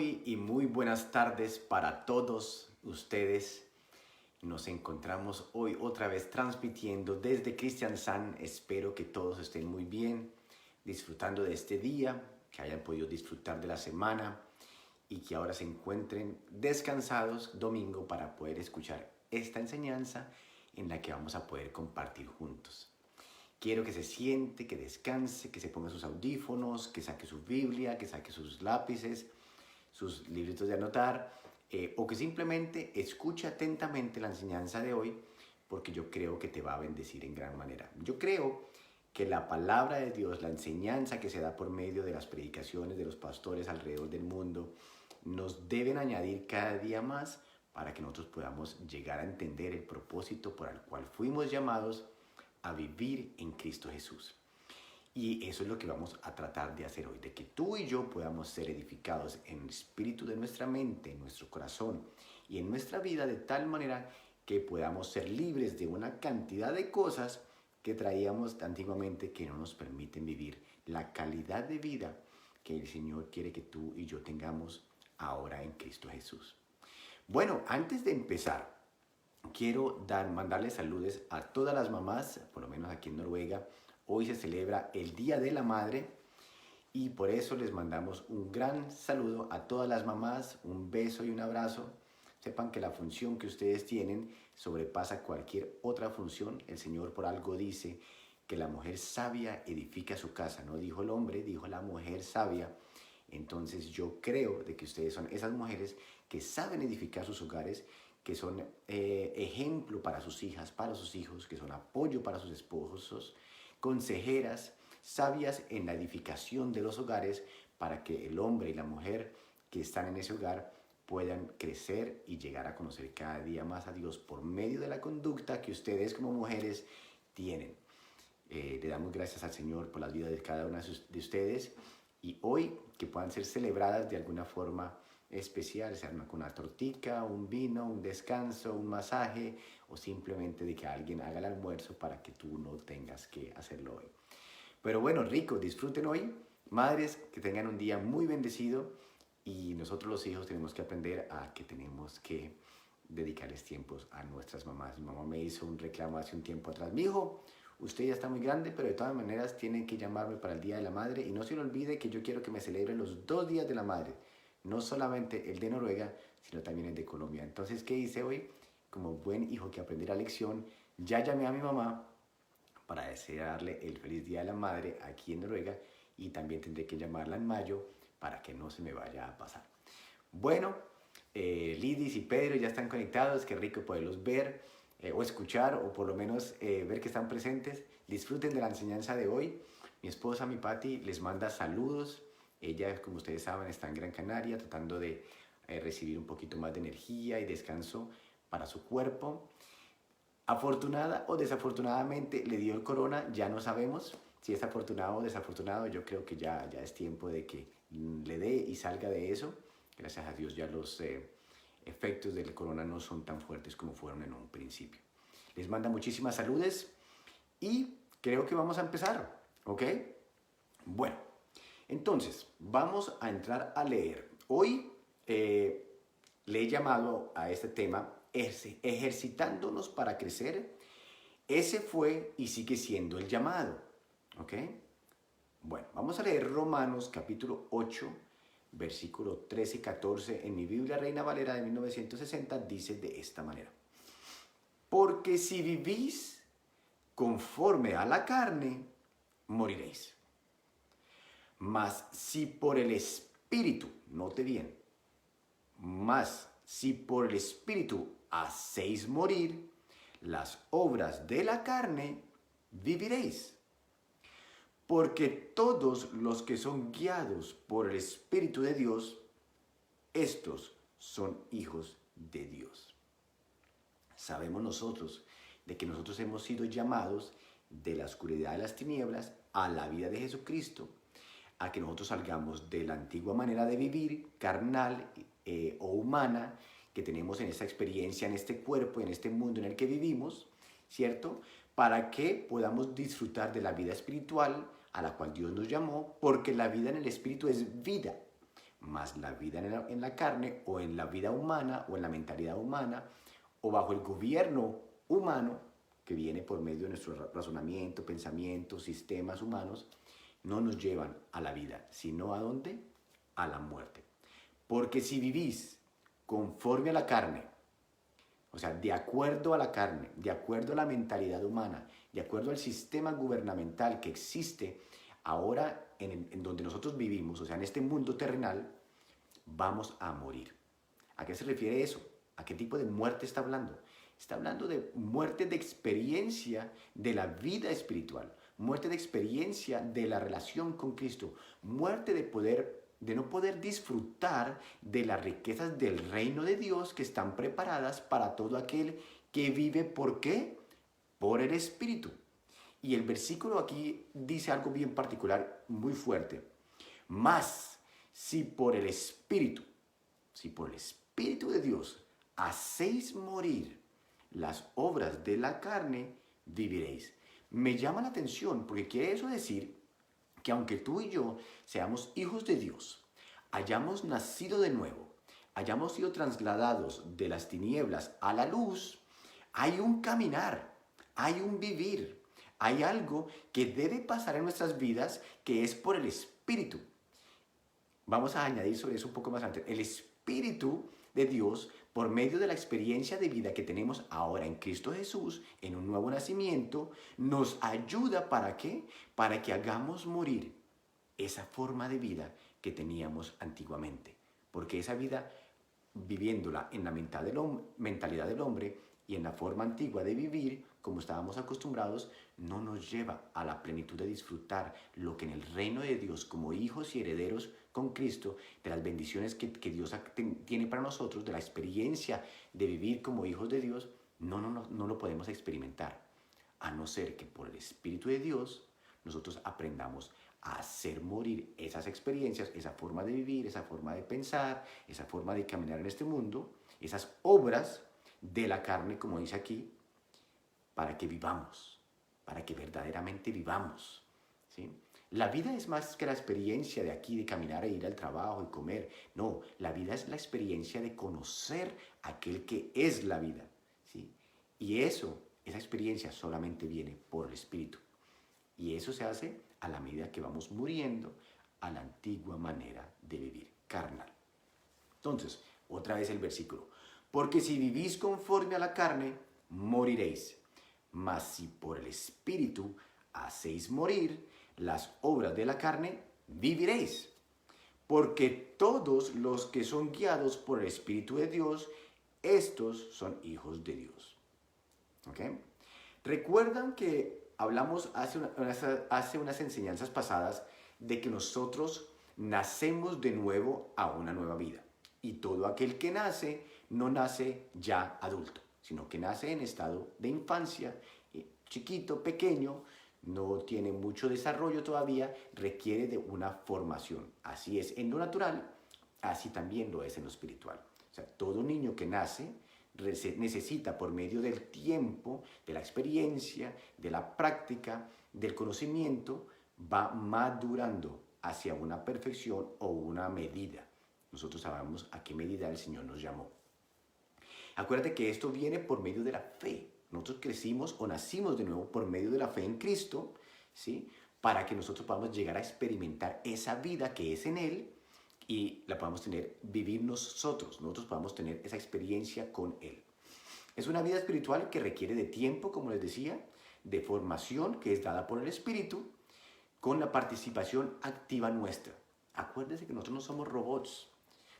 muy buenas tardes para todos ustedes. Nos encontramos hoy otra vez transmitiendo desde Kristiansand. Espero que todos estén muy bien, disfrutando de este día, que hayan podido disfrutar de la semana y que ahora se encuentren descansados domingo para poder escuchar esta enseñanza en la que vamos a poder compartir juntos. Quiero que se siente, que descanse, que se ponga sus audífonos, que saque su Biblia, que saque sus lápices, sus libritos de anotar, o que simplemente escuche atentamente la enseñanza de hoy, porque yo creo que te va a bendecir en gran manera. Yo creo que la palabra de Dios, la enseñanza que se da por medio de las predicaciones de los pastores alrededor del mundo, nos deben añadir cada día más para que nosotros podamos llegar a entender el propósito por el cual fuimos llamados a vivir en Cristo Jesús. Y eso es lo que vamos a tratar de hacer hoy, de que tú y yo podamos ser edificados en el espíritu de nuestra mente, en nuestro corazón y en nuestra vida, de tal manera que podamos ser libres de una cantidad de cosas que traíamos antiguamente que no nos permiten vivir la calidad de vida que el Señor quiere que tú y yo tengamos ahora en Cristo Jesús. Bueno, antes de empezar, quiero mandarles saludos a todas las mamás, por lo menos aquí en Noruega. Hoy se celebra el Día de la Madre y por eso les mandamos un gran saludo a todas las mamás, un beso y un abrazo. Sepan que la función que ustedes tienen sobrepasa cualquier otra función. El Señor por algo dice que la mujer sabia edifica su casa. No dijo el hombre, dijo la mujer sabia. Entonces yo creo de que ustedes son esas mujeres que saben edificar sus hogares, que son ejemplo para sus hijas, para sus hijos, que son apoyo para sus esposos, consejeras, sabias en la edificación de los hogares para que el hombre y la mujer que están en ese hogar puedan crecer y llegar a conocer cada día más a Dios por medio de la conducta que ustedes como mujeres tienen. Le damos gracias al Señor por la vida de cada una de ustedes y hoy que puedan ser celebradas de alguna forma especial, sea con una tortica, un vino, un descanso, un masaje o simplemente de que alguien haga el almuerzo para que tú no tengas que hacerlo hoy. Pero bueno, rico, disfruten hoy. Madres, que tengan un día muy bendecido y nosotros los hijos tenemos que aprender a que tenemos que dedicarles tiempos a nuestras mamás. Mi mamá me hizo un reclamo hace un tiempo atrás. Mi hijo, usted ya está muy grande, pero de todas maneras tiene que llamarme para el Día de la Madre y no se le olvide que yo quiero que me celebre los 2 días de la Madre. No solamente el de Noruega, sino también el de Colombia. Entonces, ¿qué hice hoy? Como buen hijo que aprendí la lección, ya llamé a mi mamá para desearle el feliz Día de la Madre aquí en Noruega y también tendré que llamarla en mayo para que no se me vaya a pasar. Bueno, Lidis y Pedro ya están conectados, qué rico poderlos ver o escuchar o por lo menos ver que están presentes. Disfruten de la enseñanza de hoy. Mi esposa, mi Patti, les manda saludos. Ella, como ustedes saben, está en Gran Canaria tratando de recibir un poquito más de energía y descanso para su cuerpo. Afortunada o desafortunadamente le dio el corona, ya no sabemos si es afortunado o desafortunado. Yo creo que ya es tiempo de que le dé y salga de eso. Gracias a Dios ya los efectos del corona no son tan fuertes como fueron en un principio. Les manda muchísimas saludes y creo que vamos a empezar, ¿ok? Bueno, entonces vamos a entrar a leer. Hoy le he llamado a este tema ejercitándonos para crecer. Ese fue y sigue siendo el llamado, ¿ok? Bueno, vamos a leer Romanos capítulo 8, versículo 13 y 14. En mi Biblia Reina Valera de 1960 dice de esta manera: porque si vivís conforme a la carne, moriréis. Mas si por el Espíritu, note bien, mas si por el Espíritu hacéis morir las obras de la carne, viviréis. Porque todos los que son guiados por el Espíritu de Dios, estos son hijos de Dios. Sabemos nosotros de que nosotros hemos sido llamados de la oscuridad de las tinieblas a la vida de Jesucristo, a que nosotros salgamos de la antigua manera de vivir, carnal o humana, que tenemos en esta experiencia, en este cuerpo, en este mundo en el que vivimos, ¿cierto? Para que podamos disfrutar de la vida espiritual a la cual Dios nos llamó, porque la vida en el Espíritu es vida. Mas la vida en la carne, o en la vida humana, o en la mentalidad humana, o bajo el gobierno humano, que viene por medio de nuestro razonamiento, pensamiento, sistemas humanos, no nos llevan a la vida, sino ¿a dónde? A la muerte. Porque si vivís conforme a la carne, o sea, de acuerdo a la carne, de acuerdo a la mentalidad humana, de acuerdo al sistema gubernamental que existe ahora en donde nosotros vivimos, o sea, en este mundo terrenal, vamos a morir. ¿A qué se refiere eso? ¿A qué tipo de muerte está hablando? Está hablando de muerte de experiencia de la vida espiritual, muerte de experiencia de la relación con Cristo, muerte de no poder disfrutar de las riquezas del reino de Dios que están preparadas para todo aquel que vive. ¿Por qué? Por el Espíritu. Y el versículo aquí dice algo bien particular, muy fuerte. Mas, si por el Espíritu de Dios hacéis morir las obras de la carne, viviréis. Me llama la atención porque quiere eso decir que aunque tú y yo seamos hijos de Dios, hayamos nacido de nuevo, hayamos sido trasladados de las tinieblas a la luz, hay un caminar, hay un vivir, hay algo que debe pasar en nuestras vidas que es por el Espíritu. Vamos a añadir sobre eso un poco más antes. El Espíritu de Dios, por medio de la experiencia de vida que tenemos ahora en Cristo Jesús, en un nuevo nacimiento, nos ayuda ¿para qué? Para que hagamos morir esa forma de vida que teníamos antiguamente. Porque esa vida, viviéndola en la mentalidad del hombre y en la forma antigua de vivir, como estábamos acostumbrados, no nos lleva a la plenitud de disfrutar lo que en el reino de Dios, como hijos y herederos con Cristo, de las bendiciones que Dios tiene para nosotros, de la experiencia de vivir como hijos de Dios, no lo podemos experimentar, a no ser que por el Espíritu de Dios nosotros aprendamos a hacer morir esas experiencias, esa forma de vivir, esa forma de pensar, esa forma de caminar en este mundo, esas obras de la carne, como dice aquí, para que vivamos, para que verdaderamente vivamos, ¿sí? La vida es más que la experiencia de aquí, de caminar e ir al trabajo y comer. No, la vida es la experiencia de conocer a aquel que es la vida, ¿sí? Y esa experiencia solamente viene por el Espíritu. Y eso se hace a la medida que vamos muriendo a la antigua manera de vivir, carnal. Entonces, otra vez el versículo. Porque si vivís conforme a la carne, moriréis. Mas si por el Espíritu hacéis morir las obras de la carne, viviréis. Porque todos los que son guiados por el Espíritu de Dios, estos son hijos de Dios. ¿Ok? Recuerdan que hablamos hace unas enseñanzas pasadas de que nosotros nacemos de nuevo a una nueva vida. Y todo aquel que nace, no nace ya adulto, sino que nace en estado de infancia, chiquito, pequeño, no tiene mucho desarrollo todavía, requiere de una formación. Así es en lo natural, así también lo es en lo espiritual. O sea, todo niño que nace necesita, por medio del tiempo, de la experiencia, de la práctica, del conocimiento, va madurando hacia una perfección o una medida. Nosotros sabemos a qué medida el Señor nos llamó. Acuérdate que esto viene por medio de la fe. Nosotros crecimos o nacimos de nuevo por medio de la fe en Cristo, ¿sí? Para que nosotros podamos llegar a experimentar esa vida que es en Él y la podamos vivir nosotros podamos tener esa experiencia con Él. Es una vida espiritual que requiere de tiempo, como les decía, de formación que es dada por el Espíritu, con la participación activa nuestra. Acuérdense que nosotros no somos robots.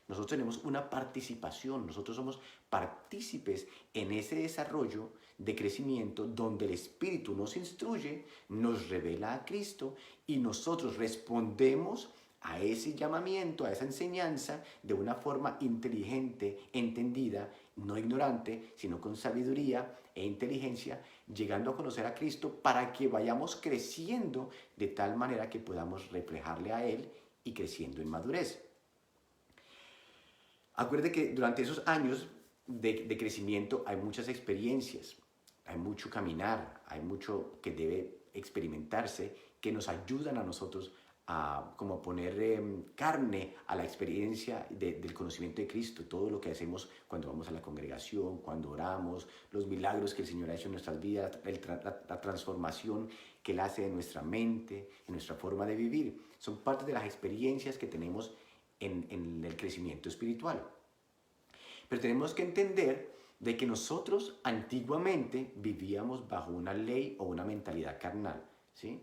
Nosotros tenemos una participación, nosotros somos partícipes en ese desarrollo de crecimiento donde el Espíritu nos instruye, nos revela a Cristo y nosotros respondemos a ese llamamiento, a esa enseñanza de una forma inteligente, entendida, no ignorante, sino con sabiduría e inteligencia, llegando a conocer a Cristo para que vayamos creciendo de tal manera que podamos reflejarle a Él y creciendo en madurez. Acuerde que durante esos años de crecimiento hay muchas experiencias, hay mucho caminar, hay mucho que debe experimentarse que nos ayudan a nosotros como poner carne a la experiencia del conocimiento de Cristo, todo lo que hacemos cuando vamos a la congregación, cuando oramos, los milagros que el Señor ha hecho en nuestras vidas, la transformación que Él hace en nuestra mente, en nuestra forma de vivir. Son parte de las experiencias que tenemos en el crecimiento espiritual. Pero tenemos que entender de que nosotros antiguamente vivíamos bajo una ley o una mentalidad carnal, ¿sí?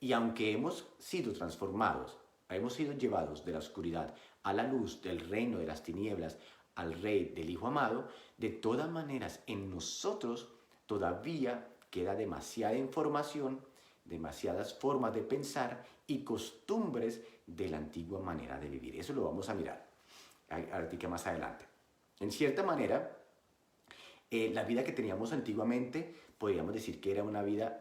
Y aunque hemos sido transformados, hemos sido llevados de la oscuridad a la luz del reino de las tinieblas, al Rey del Hijo amado, de todas maneras en nosotros todavía queda demasiada información, demasiadas formas de pensar y costumbres de la antigua manera de vivir. Eso lo vamos a mirar ahorita más adelante. En cierta manera, la vida que teníamos antiguamente, podríamos decir que era una vida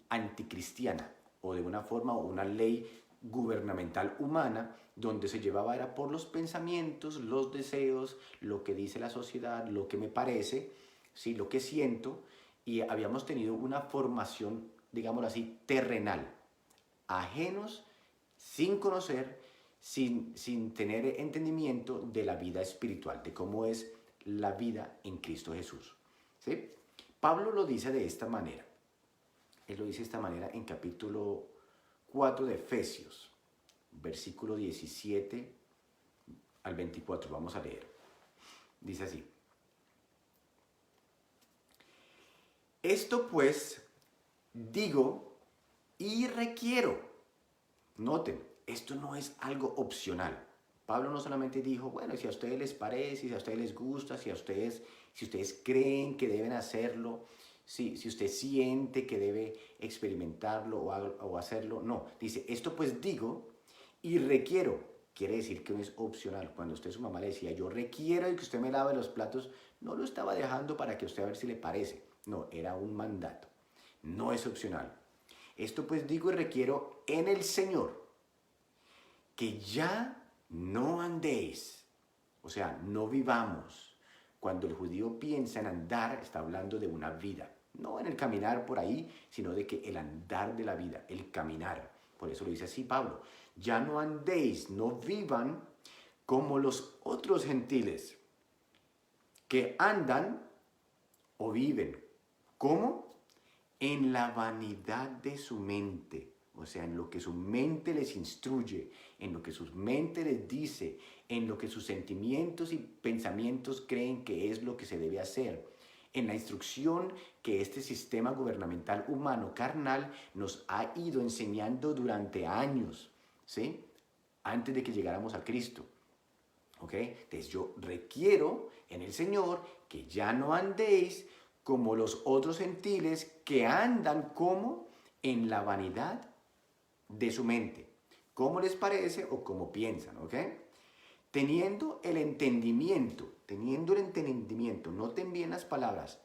anticristiana, o de una forma o una ley gubernamental humana, donde se llevaba era por los pensamientos, los deseos, lo que dice la sociedad, lo que me parece, ¿sí? Lo que siento, y habíamos tenido una formación, digámoslo así, terrenal, ajenos, sin conocer, sin tener entendimiento de la vida espiritual, de cómo es la vida en Cristo Jesús, ¿sí? Pablo lo dice de esta manera. Él lo dice de esta manera en capítulo 4 de Efesios, versículo 17 al 24. Vamos a leer. Dice así: esto pues digo y requiero. Noten, esto no es algo opcional. Pablo no solamente dijo, bueno, si a ustedes les parece, si a ustedes les gusta, si ustedes creen que deben hacerlo, si usted siente que debe experimentarlo o hacerlo. No, dice, esto pues digo y requiero. Quiere decir que no es opcional. Cuando usted, su mamá le decía, yo requiero que usted me lave los platos, no lo estaba dejando para que usted a ver si le parece. No, era un mandato. No es opcional. Esto pues digo y requiero en el Señor, que ya no andéis, o sea, no vivamos. Cuando el judío piensa en andar, está hablando de una vida. No en el caminar por ahí, sino de que el andar de la vida, el caminar. Por eso lo dice así Pablo. Ya no andéis, no vivan como los otros gentiles que andan o viven. ¿Cómo? En la vanidad de su mente. O sea, en lo que su mente les instruye, en lo que su mente les dice, en lo que sus sentimientos y pensamientos creen que es lo que se debe hacer, en la instrucción que este sistema gubernamental humano carnal nos ha ido enseñando durante años, ¿sí? Antes de que llegáramos a Cristo. ¿Ok? Entonces yo requiero en el Señor que ya no andéis como los otros gentiles que andan como en la vanidad de su mente, como les parece o como piensan, ¿ok? Teniendo el entendimiento, noten bien las palabras,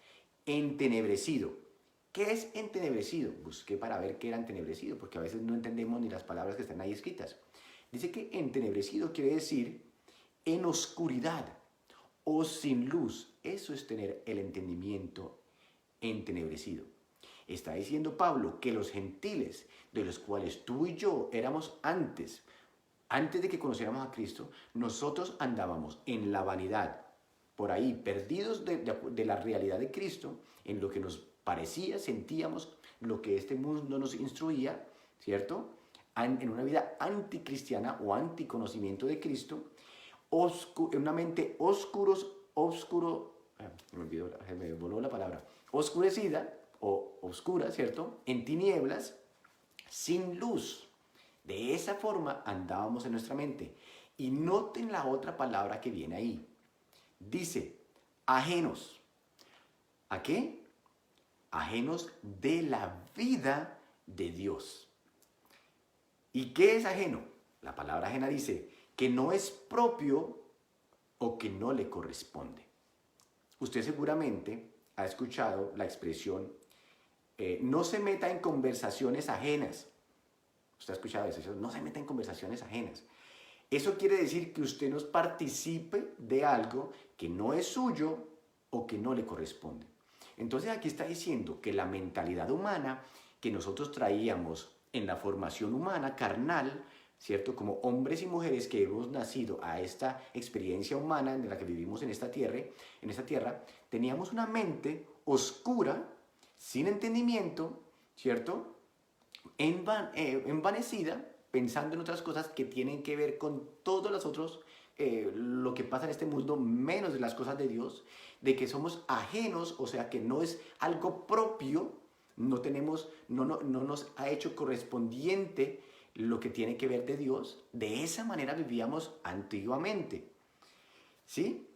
entenebrecido. ¿Qué es entenebrecido? Busqué para ver qué era entenebrecido, porque a veces no entendemos ni las palabras que están ahí escritas. Dice que entenebrecido quiere decir en oscuridad o sin luz. Eso es tener el entendimiento entenebrecido. Está diciendo Pablo que los gentiles, de los cuales tú y yo éramos antes de que conociéramos a Cristo, nosotros andábamos en la vanidad, por ahí, perdidos de la realidad de Cristo, en lo que nos parecía, sentíamos, lo que este mundo nos instruía, ¿cierto? En una vida anticristiana o anticonocimiento de Cristo, en una mente me voló la palabra, oscurecida o oscura, ¿cierto? En tinieblas, sin luz. De esa forma andábamos en nuestra mente. Y noten la otra palabra que viene ahí. Dice, ajenos. ¿A qué? Ajenos de la vida de Dios. ¿Y qué es ajeno? La palabra ajena dice que no es propio o que no le corresponde. Usted seguramente ha escuchado la expresión no se meta en conversaciones ajenas. Usted ha escuchado eso, no se meta en conversaciones ajenas. Eso quiere decir que usted no participe de algo que no es suyo o que no le corresponde. Entonces aquí está diciendo que la mentalidad humana que nosotros traíamos en la formación humana, carnal, ¿cierto? Como hombres y mujeres que hemos nacido a esta experiencia humana en la que vivimos en esta tierra, teníamos una mente oscura, sin entendimiento, ¿cierto? Envanecida, pensando en otras cosas que tienen que ver con todos los otros, lo que pasa en este mundo, menos de las cosas de Dios, de que somos ajenos, o sea que no es algo propio, no nos ha hecho correspondiente lo que tiene que ver de Dios. De esa manera vivíamos antiguamente, ¿sí?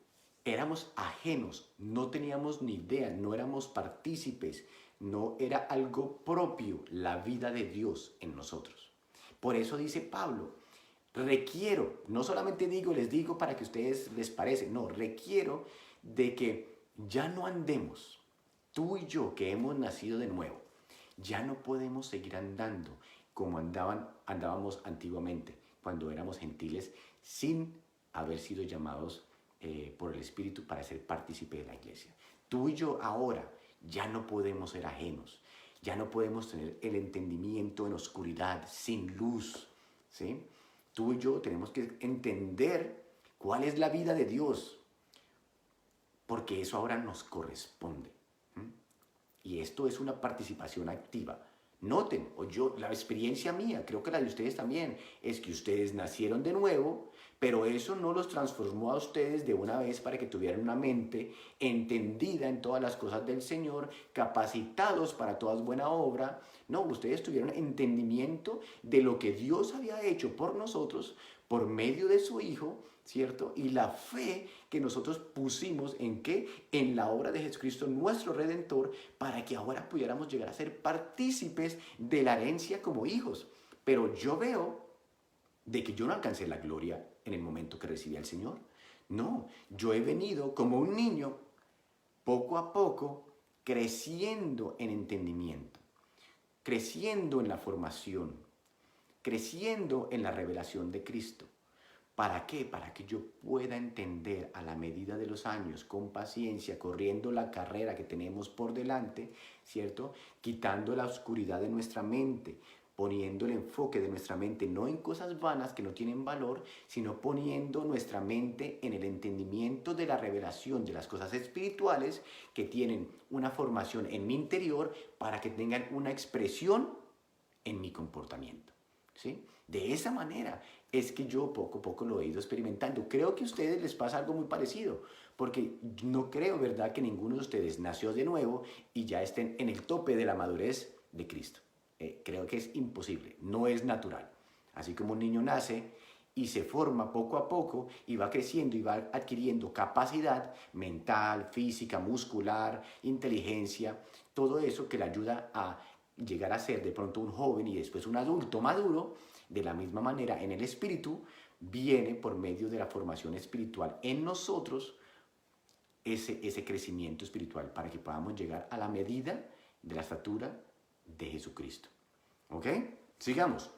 Éramos ajenos, no teníamos ni idea, no éramos partícipes, no era algo propio la vida de Dios en nosotros. Por eso dice Pablo, requiero, no solamente les digo para que a ustedes les parece, no, requiero de que ya no andemos, tú y yo que hemos nacido de nuevo, ya no podemos seguir andando como andábamos antiguamente, cuando éramos gentiles, sin haber sido llamados por el Espíritu para ser partícipe de la iglesia. Tú y yo ahora ya no podemos ser ajenos, ya no podemos tener el entendimiento en oscuridad, sin luz, ¿sí? Tú y yo tenemos que entender cuál es la vida de Dios, porque eso ahora nos corresponde. Y esto es una participación activa. Noten, la experiencia mía, creo que la de ustedes también, es que ustedes nacieron de nuevo, pero eso no los transformó a ustedes de una vez para que tuvieran una mente entendida en todas las cosas del Señor, capacitados para toda buena obra. No, ustedes tuvieron entendimiento de lo que Dios había hecho por nosotros por medio de su Hijo, ¿cierto? Y la fe que nosotros pusimos en ¿qué? En la obra de Jesucristo, nuestro Redentor, para que ahora pudiéramos llegar a ser partícipes de la herencia como hijos. Pero yo veo de que yo no alcancé la gloria en el momento que recibí al Señor. No, yo he venido como un niño, poco a poco, creciendo en entendimiento, creciendo en la formación, creciendo en la revelación de Cristo. ¿Para qué? Para que yo pueda entender a la medida de los años, con paciencia, corriendo la carrera que tenemos por delante, ¿cierto? Quitando la oscuridad de nuestra mente, poniendo el enfoque de nuestra mente no en cosas vanas que no tienen valor, sino poniendo nuestra mente en el entendimiento de la revelación de las cosas espirituales que tienen una formación en mi interior para que tengan una expresión en mi comportamiento, ¿sí? De esa manera es que yo poco a poco lo he ido experimentando. Creo que a ustedes les pasa algo muy parecido, porque no creo, ¿verdad?, que ninguno de ustedes nació de nuevo y ya estén en el tope de la madurez de Cristo. Creo que es imposible, no es natural. Así como un niño nace y se forma poco a poco y va creciendo y va adquiriendo capacidad mental, física, muscular, inteligencia, todo eso que le ayuda a llegar a ser de pronto un joven y después un adulto maduro. De la misma manera, en el espíritu viene por medio de la formación espiritual en nosotros ese crecimiento espiritual para que podamos llegar a la medida de la estatura de Jesucristo. ¿Ok? Sigamos.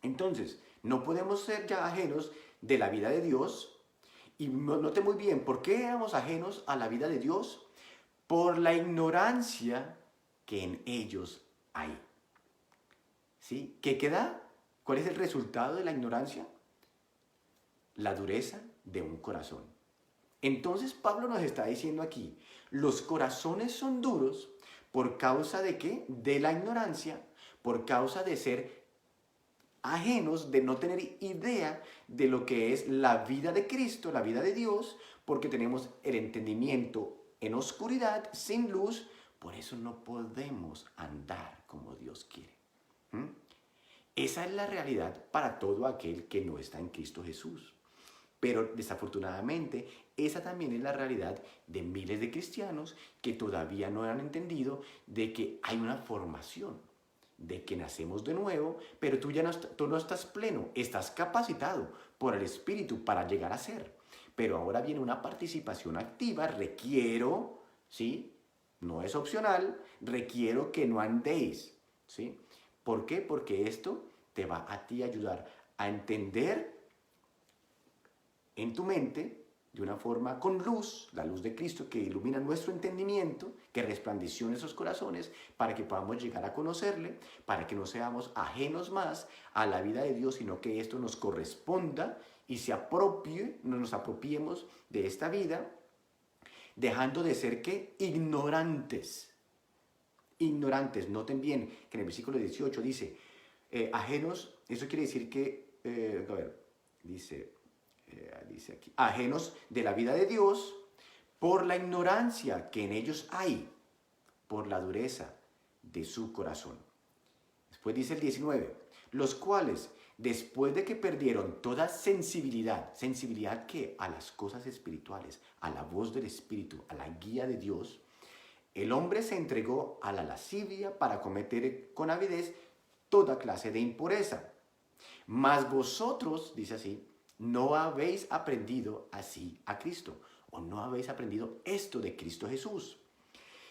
Entonces, no podemos ser ya ajenos de la vida de Dios. Y note muy bien, ¿por qué éramos ajenos a la vida de Dios? Por la ignorancia que en ellos hay. ¿Sí? ¿Qué queda? ¿Cuál es el resultado de la ignorancia? La dureza de un corazón. Entonces Pablo nos está diciendo aquí, los corazones son duros por causa de ¿qué? De la ignorancia, por causa de ser ajenos, de no tener idea de lo que es la vida de Cristo, la vida de Dios, porque tenemos el entendimiento en oscuridad, sin luz, por eso no podemos andar como Dios quiere. Esa es la realidad para todo aquel que no está en Cristo Jesús. Pero desafortunadamente, esa también es la realidad de miles de cristianos que todavía no han entendido de que hay una formación, de que nacemos de nuevo, pero tú no estás pleno, estás capacitado por el Espíritu para llegar a ser. Pero ahora viene una participación activa, requiero, ¿sí? No es opcional, requiero que no andéis, ¿sí? ¿Por qué? Porque esto te va a ti ayudar a entender en tu mente de una forma con luz, la luz de Cristo que ilumina nuestro entendimiento, que resplandeció en nuestros corazones, para que podamos llegar a conocerle, para que no seamos ajenos más a la vida de Dios, sino que esto nos corresponda y nos apropiemos de esta vida, dejando de ser ¿qué? Ignorantes. Ignorantes. Noten bien que en el versículo 18 dice, ajenos, eso quiere decir que, a ver, dice aquí, ajenos de la vida de Dios por la ignorancia que en ellos hay, por la dureza de su corazón. Después dice el 19, los cuales, después de que perdieron toda sensibilidad, ¿sensibilidad qué? A las cosas espirituales, a la voz del Espíritu, a la guía de Dios, el hombre se entregó a la lascivia para cometer con avidez toda clase de impureza. Mas vosotros, dice así, no habéis aprendido así a Cristo, o no habéis aprendido esto de Cristo Jesús.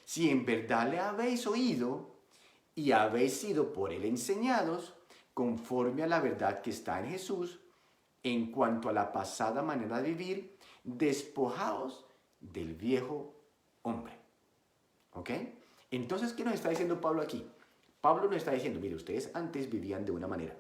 Si en verdad le habéis oído y habéis sido por él enseñados, conforme a la verdad que está en Jesús, en cuanto a la pasada manera de vivir, despojaos del viejo hombre. ¿Ok? Entonces, ¿qué nos está diciendo Pablo aquí? Pablo nos está diciendo, mire, ustedes antes vivían de una manera.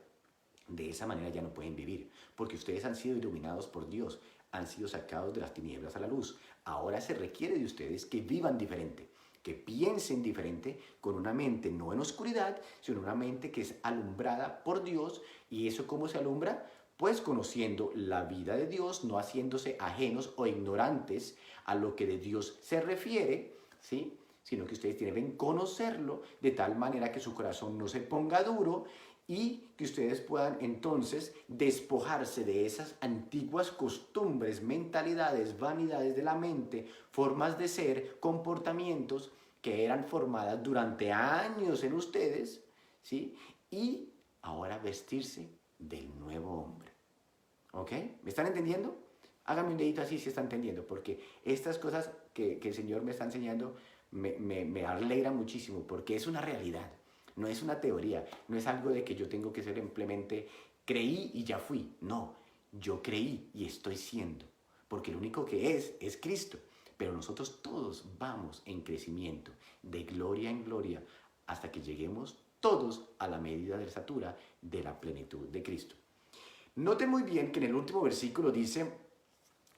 De esa manera ya no pueden vivir, porque ustedes han sido iluminados por Dios, han sido sacados de las tinieblas a la luz. Ahora se requiere de ustedes que vivan diferente, que piensen diferente, con una mente no en oscuridad, sino una mente que es alumbrada por Dios. ¿Y eso cómo se alumbra? Pues conociendo la vida de Dios, no haciéndose ajenos o ignorantes a lo que de Dios se refiere, ¿sí? Sino que ustedes tienen que conocerlo de tal manera que su corazón no se ponga duro y que ustedes puedan entonces despojarse de esas antiguas costumbres, mentalidades, vanidades de la mente, formas de ser, comportamientos que eran formadas durante años en ustedes, ¿sí? Y ahora vestirse del nuevo hombre. ¿Ok? ¿Me están entendiendo? Háganme un dedito así si están entendiendo, porque estas cosas que el Señor me está enseñando me alegra muchísimo, porque es una realidad. No es una teoría, no es algo de que yo tengo que ser simplemente creí y ya fui. No, yo creí y estoy siendo, porque lo único que es Cristo. Pero nosotros todos vamos en crecimiento, de gloria en gloria, hasta que lleguemos todos a la medida de la estatura de la plenitud de Cristo. Noten muy bien que en el último versículo dice,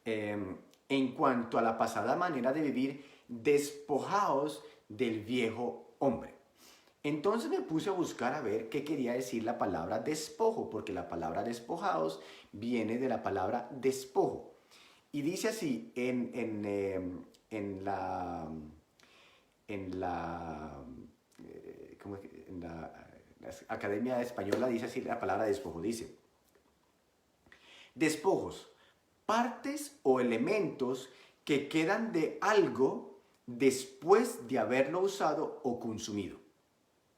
en cuanto a la pasada manera de vivir, despojaos del viejo hombre. Entonces me puse a buscar a ver qué quería decir la palabra despojo, porque la palabra despojaos viene de la palabra despojo. Y dice así en la Academia Española, dice así la palabra despojo, dice, despojos, partes o elementos que quedan de algo después de haberlo usado o consumido.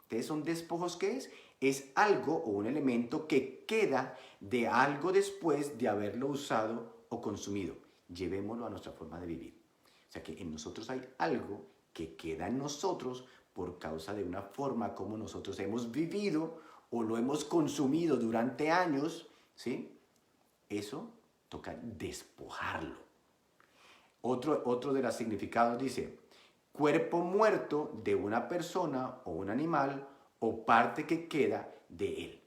Entonces, ¿son despojos qué es? Es algo o un elemento que queda de algo después de haberlo usado o consumido. Llevémoslo a nuestra forma de vivir. O sea que en nosotros hay algo que queda en nosotros por causa de una forma como nosotros hemos vivido o lo hemos consumido durante años, ¿sí? Eso toca despojarlo. Otro de los significados dice, cuerpo muerto de una persona o un animal o parte que queda de él.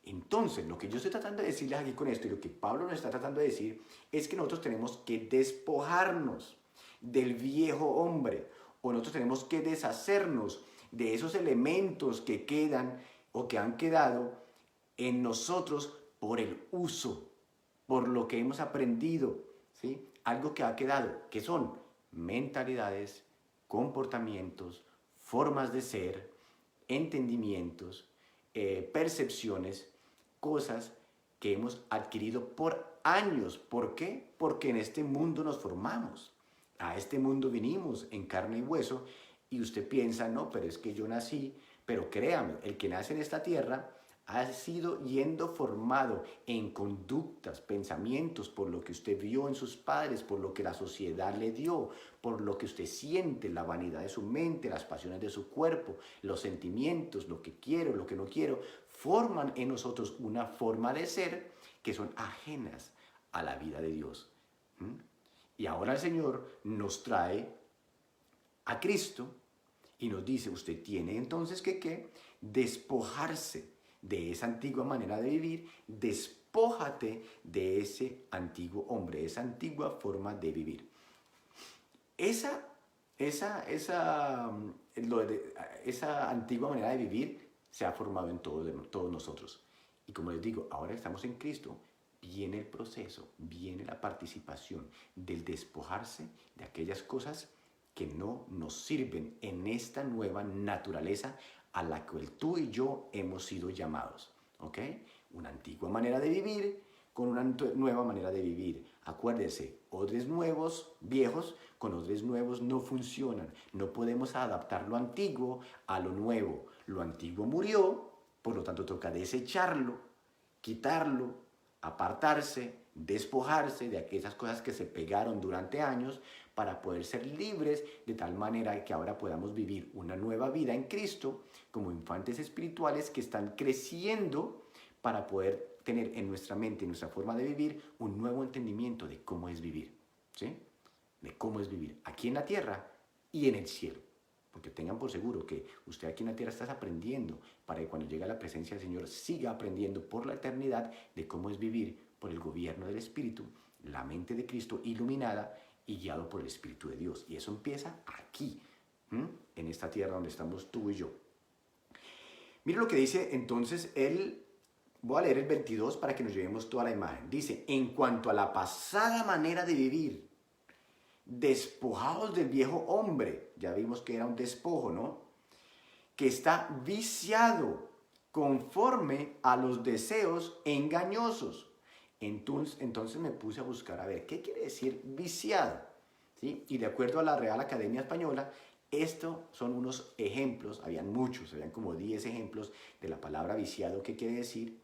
Entonces, lo que yo estoy tratando de decirles aquí con esto y lo que Pablo nos está tratando de decir es que nosotros tenemos que despojarnos del viejo hombre o nosotros tenemos que deshacernos de esos elementos que quedan o que han quedado en nosotros por el uso, por lo que hemos aprendido, ¿sí? Algo que ha quedado, que son mentalidades, comportamientos, formas de ser, entendimientos, percepciones, cosas que hemos adquirido por años. ¿Por qué? Porque en este mundo nos formamos. A este mundo vinimos en carne y hueso y usted piensa, no, pero es que yo nací, pero créame, el que nace en esta tierra ha sido yendo formado en conductas, pensamientos, por lo que usted vio en sus padres, por lo que la sociedad le dio, por lo que usted siente, la vanidad de su mente, las pasiones de su cuerpo, los sentimientos, lo que quiero, lo que no quiero, forman en nosotros una forma de ser que son ajenas a la vida de Dios. Y ahora el Señor nos trae a Cristo y nos dice, usted tiene entonces que ¿qué? Despojarse de esa antigua manera de vivir, despójate de ese antiguo hombre, esa antigua forma de vivir. Esa, esa antigua manera de vivir se ha formado en todos nosotros. Y como les digo, ahora que estamos en Cristo, viene el proceso, viene la participación del despojarse de aquellas cosas que no nos sirven en esta nueva naturaleza a la que tú y yo hemos sido llamados. ¿Ok? Una antigua manera de vivir con una nueva manera de vivir. Acuérdese, odres nuevos, viejos, con odres nuevos no funcionan. No podemos adaptar lo antiguo a lo nuevo. Lo antiguo murió, por lo tanto toca desecharlo, quitarlo, apartarse, despojarse de aquellas cosas que se pegaron durante años para poder ser libres de tal manera que ahora podamos vivir una nueva vida en Cristo como infantes espirituales que están creciendo para poder tener en nuestra mente, en nuestra forma de vivir, un nuevo entendimiento de cómo es vivir, ¿sí? De cómo es vivir aquí en la tierra y en el cielo. Porque tengan por seguro que usted aquí en la tierra está aprendiendo para que cuando llegue a la presencia del Señor siga aprendiendo por la eternidad de cómo es vivir por el gobierno del Espíritu, la mente de Cristo iluminada y guiado por el Espíritu de Dios. Y eso empieza aquí, en esta tierra donde estamos tú y yo. Mira lo que dice entonces voy a leer el 22 para que nos llevemos toda la imagen. Dice, en cuanto a la pasada manera de vivir, despojados del viejo hombre, ya vimos que era un despojo, ¿no? Que está viciado conforme a los deseos engañosos. Entonces me puse a buscar, a ver, ¿qué quiere decir viciado? ¿Sí? Y de acuerdo a la Real Academia Española, estos son unos ejemplos, habían muchos, habían como 10 ejemplos de la palabra viciado, ¿qué quiere decir?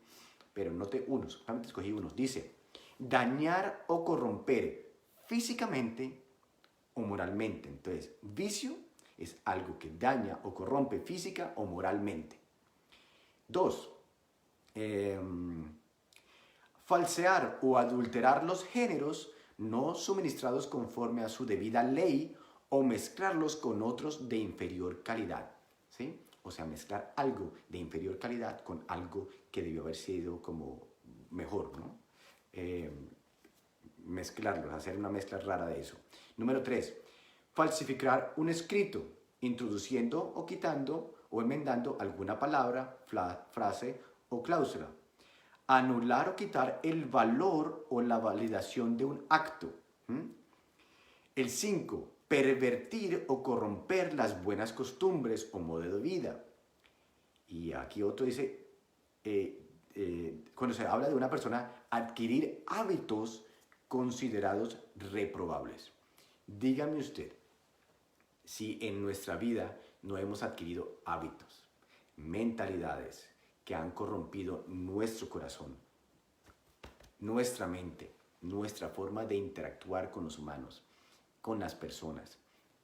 Pero note unos, solamente escogí unos. Dice, dañar o corromper físicamente o moralmente. Entonces, vicio es algo que daña o corrompe física o moralmente. 2. Falsear o adulterar los géneros no suministrados conforme a su debida ley o mezclarlos con otros de inferior calidad. ¿Sí? O sea, mezclar algo de inferior calidad con algo que debió haber sido como mejor, ¿no? Mezclarlos, hacer una mezcla rara de eso. Número 3, falsificar un escrito, introduciendo o quitando o enmendando alguna palabra, frase o cláusula. Anular o quitar el valor o la validación de un acto. El 5, pervertir o corromper las buenas costumbres o modo de vida. Y aquí otro dice, cuando se habla de una persona, adquirir hábitos considerados reprobables. Dígame usted si en nuestra vida no hemos adquirido hábitos, mentalidades que han corrompido nuestro corazón, nuestra mente, nuestra forma de interactuar con los humanos, con las personas,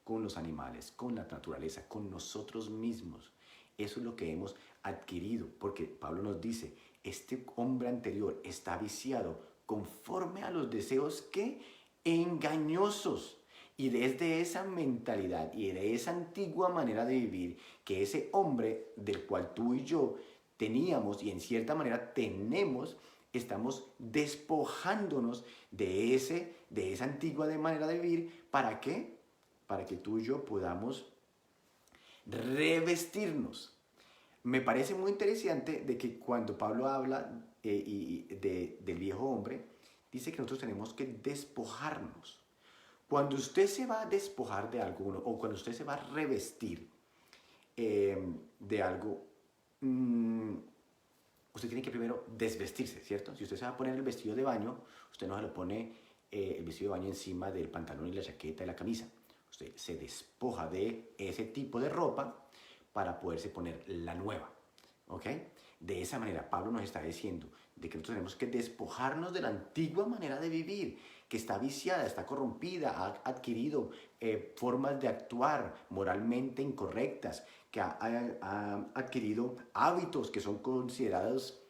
con los animales, con la naturaleza, con nosotros mismos. Eso es lo que hemos adquirido, porque Pablo nos dice, este hombre anterior está viciado conforme a los deseos que engañosos. Y desde esa mentalidad y de esa antigua manera de vivir que ese hombre del cual tú y yo teníamos y en cierta manera tenemos, estamos despojándonos de esa antigua manera de vivir. ¿Para qué? Para que tú y yo podamos revestirnos. Me parece muy interesante de que cuando Pablo habla del viejo hombre, dice que nosotros tenemos que despojarnos. Cuando usted se va a despojar de algo o cuando usted se va a revestir de algo, usted tiene que primero desvestirse, ¿cierto? Si usted se va a poner el vestido de baño, usted no se lo pone el vestido de baño encima del pantalón y la chaqueta y la camisa. Usted se despoja de ese tipo de ropa para poderse poner la nueva, ¿ok? De esa manera, Pablo nos está diciendo de que nosotros tenemos que despojarnos de la antigua manera de vivir, que está viciada, está corrompida, ha adquirido formas de actuar moralmente incorrectas, que ha adquirido hábitos que son considerados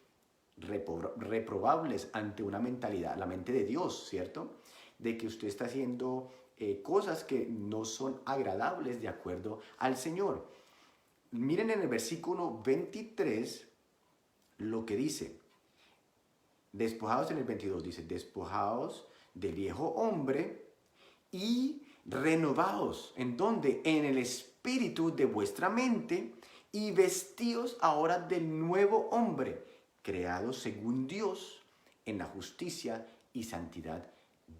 reprobables ante una mentalidad, la mente de Dios, ¿cierto? de que usted está haciendo cosas que no son agradables de acuerdo al Señor. Miren en el versículo 23 lo que dice. Despojaos en el 22, dice, despojaos del viejo hombre y renovaos. ¿En dónde? En el espíritu de vuestra mente y vestíos ahora del nuevo hombre, creado según Dios en la justicia y santidad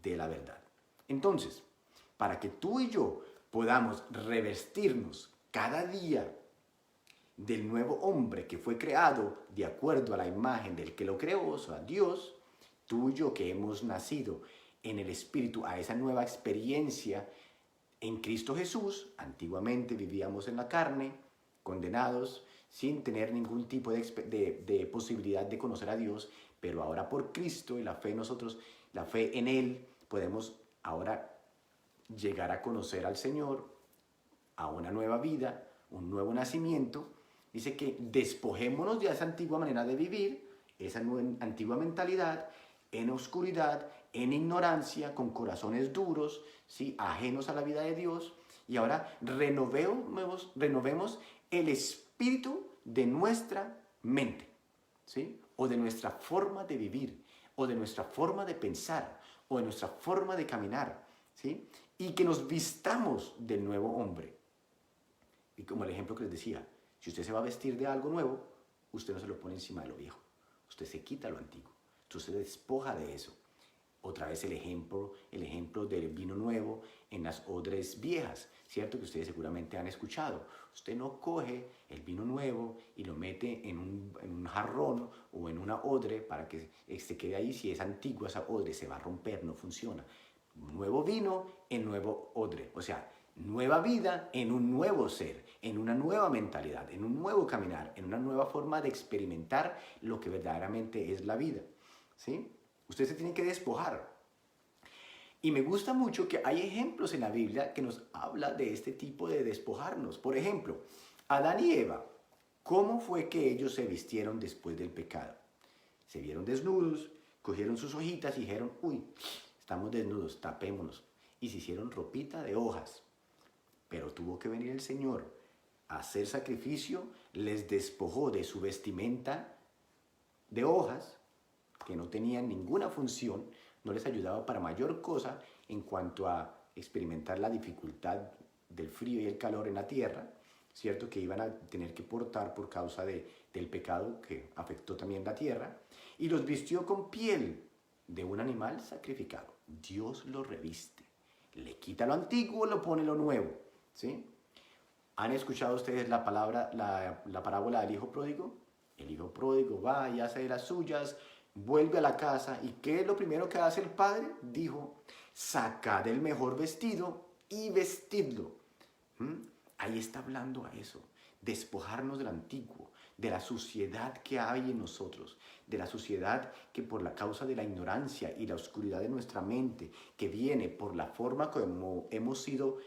de la verdad. Entonces, para que tú y yo podamos revestirnos cada día del nuevo hombre que fue creado de acuerdo a la imagen del que lo creó, o sea, Dios, tú y yo que hemos nacido en el Espíritu a esa nueva experiencia en Cristo Jesús. Antiguamente vivíamos en la carne, condenados, sin tener ningún tipo de posibilidad de conocer a Dios, pero ahora por Cristo y la fe en nosotros, la fe en Él, podemos ahora llegar a conocer al Señor, a una nueva vida, un nuevo nacimiento. Dice que despojémonos de esa antigua manera de vivir, esa antigua mentalidad, en oscuridad, en ignorancia, con corazones duros, ¿sí? Ajenos a la vida de Dios. Y ahora renovemos el espíritu de nuestra mente, ¿sí? O de nuestra forma de vivir, o de nuestra forma de pensar, o de nuestra forma de caminar, ¿sí? Y que nos vistamos del nuevo hombre. Y como el ejemplo que les decía, si usted se va a vestir de algo nuevo, usted no se lo pone encima de lo viejo. Usted se quita lo antiguo. Usted se despoja de eso. Otra vez el ejemplo del vino nuevo en las odres viejas, ¿cierto? Que ustedes seguramente han escuchado. Usted no coge el vino nuevo y lo mete en un jarrón o en una odre para que se quede ahí. Si es antigua esa odre, se va a romper, no funciona. Nuevo vino en nuevo odre. O sea, nueva vida en un nuevo ser, en una nueva mentalidad, en un nuevo caminar, en una nueva forma de experimentar lo que verdaderamente es la vida, ¿sí? Usted se tiene que despojar. Y me gusta mucho que hay ejemplos en la Biblia que nos habla de este tipo de despojarnos. Por ejemplo, Adán y Eva, ¿cómo fue que ellos se vistieron después del pecado? Se vieron desnudos, cogieron sus hojitas y dijeron, uy, estamos desnudos, tapémonos. Y se hicieron ropita de hojas. Pero tuvo que venir el Señor a hacer sacrificio, les despojó de su vestimenta de hojas, que no tenían ninguna función, no les ayudaba para mayor cosa en cuanto a experimentar la dificultad del frío y el calor en la tierra, ¿cierto? Que iban a tener que portar por causa del pecado que afectó también la tierra, y los vistió con piel de un animal sacrificado. Dios lo reviste, le quita lo antiguo, lo pone lo nuevo, ¿sí? ¿Han escuchado ustedes la parábola del hijo pródigo? El hijo pródigo va y hace de las suyas, vuelve a la casa, ¿y qué es lo primero que hace el padre? Dijo, sacad el mejor vestido y vestidlo. Ahí está hablando a eso, despojarnos del antiguo, de la suciedad que hay en nosotros, de la suciedad que por la causa de la ignorancia y la oscuridad de nuestra mente, que viene por la forma como hemos sido